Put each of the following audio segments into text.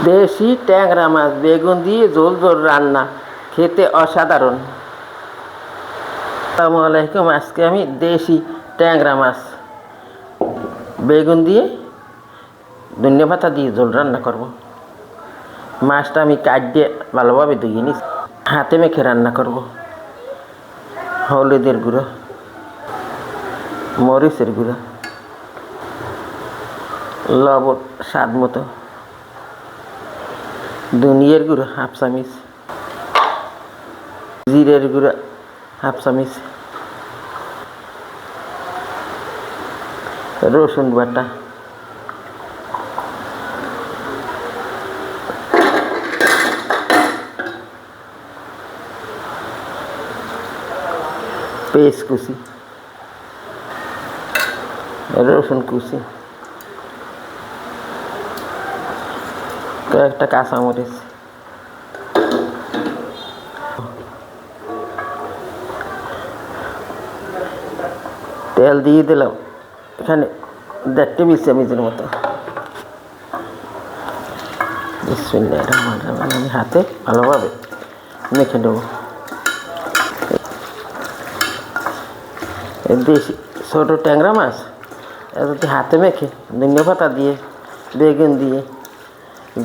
দেশি ট্যাংরা মাছ বেগুন দিয়ে ঝোল ঝোল রান্না, খেতে অসাধারণ। আসসালামু আলাইকুম। আজকে আমি দেশি ট্যাংরা মাছ বেগুন দিয়ে ধনিয়া পাতা দিয়ে ঝোল রান্না করব। মাছটা আমি কাটিয়ে ভালোভাবে ধুয়ে নিই, হাতে মেখে রান্না করব। হলুদের গুঁড়ো, মরিচের গুঁড়ো, লবণ স্বাদ মতো, ধনিয়ার গুঁড়ো হাফ চামচ, জিরের গুঁড়ো হাফ চামচ, রসুন বাটা, পেঁয়াজ কুচি, রসুন কুচি, কয়েকটা কাঁচামরিচ, তেল দিয়ে দিলাম এখানে 1.5 টেবিল চামচের মতো। আমি হাতে ভালোভাবে মেখে নেব। দেশি ছোটো ট্যাংরা মাছ যদি হাতে মেখে ধনিয়া পাতা দিয়ে বেগুন দিয়ে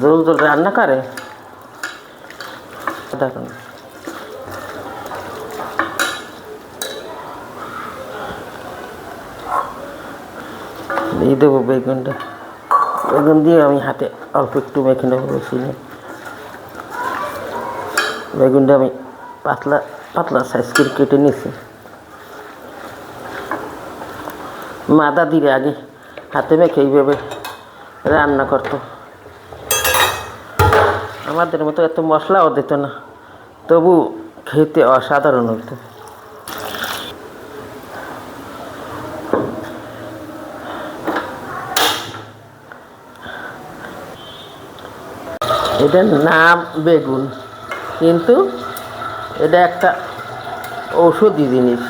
ঝোল ঝোল রান্না করে, দেখুন দিয়ে দেবো বেগুনটা। বেগুন দিয়ে আমি হাতে অল্প একটু মেখে নেবো, বেশি নেই। বেগুনটা আমি পাতলা পাতলা সাইজ করে কেটে নিয়েছি। মাদা দিয়ে আগে হাতে মেখে এইভাবে রান্না করতো। আমাদের মতো এত মশলাও দিত না, তবু খেতে অসাধারণ হতো। এটার নাম বেগুন, কিন্তু এটা একটা ঔষধি জিনিস।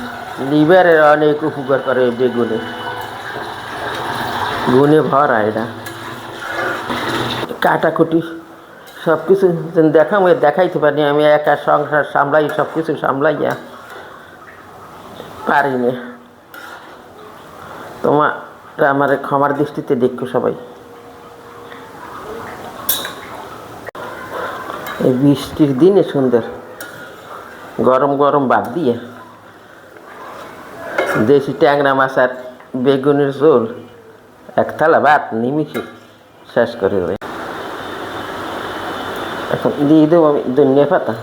লিভারের অনেক উপকার করে বেগুনে, গুণে ভরা। এটা কাটাকুটি সব কিছু দেখাইতে পারি, আমি একা সংসার সামলাই, সব কিছু সামলাইয়া পারি না। তোমার আমার ক্ষমার দৃষ্টিতে দেখো সবাই। এই বৃষ্টির দিনে সুন্দর গরম গরম ভাত দিয়ে দেশি ট্যাংরা মাছ আর বেগুনের ঝোল, এক থালা ভাত নিমিষে শেষ করে দেয়। এখন দিয়ে দেবো আমি ধনিয়া পাতা।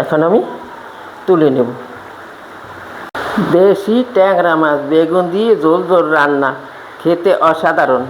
এখন আমি তুলে নেব। দেশি ট্যাংরা মাছ বেগুন দিয়ে ঝোল ঝোল রান্না, খেতে অসাধারণ।